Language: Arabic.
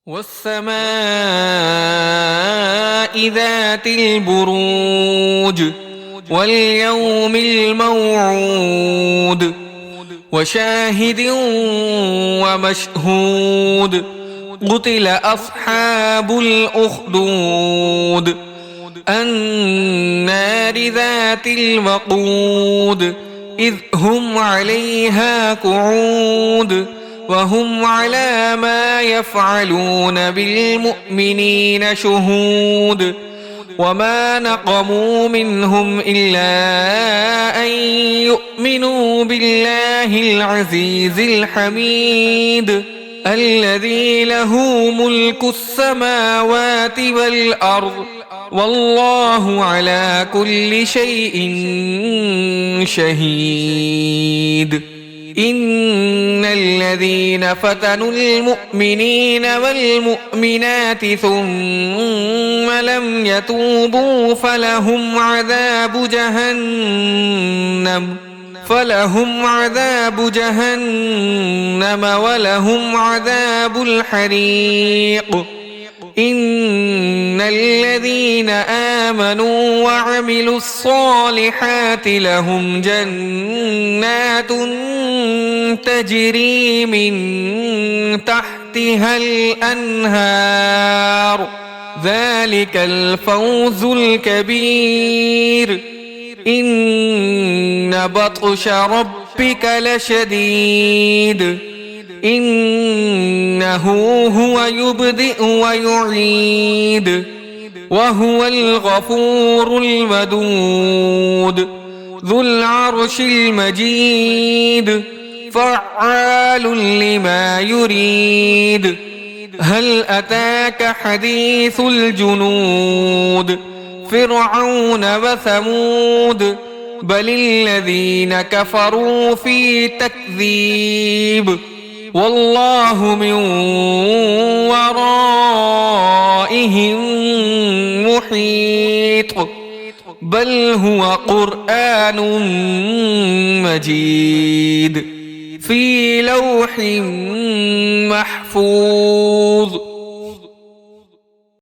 والسماء ذات البروج واليوم الموعود وشاهد ومشهود قتل أصحاب الأخدود النار ذات الوقود إذ هم عليها قعود وهم على ما يفعلون بالمؤمنين شهود وما نقموا منهم إلا أن يؤمنوا بالله العزيز الحميد الذي له ملك السماوات والأرض والله على كل شيء شهيد إن الذين فتنوا المؤمنين والمؤمنات ثم لم يتوبوا فلهم عذاب جهنم ولهم عذاب الحريق إن الذين آمنوا وعملوا الصالحات لهم جنات تجري من تحتها الأنهار ذلك الفوز الكبير إن بطش ربك لشديد إنه هو يبدئ ويعيد وهو الغفور الودود ذو العرش المجيد فعال لما يريد هل أتاك حديث الجنود فرعون وثمود بل الذين كفروا في تكذيب والله من ورائهم محيط بل هو قرآن مجيد في لوح محفوظ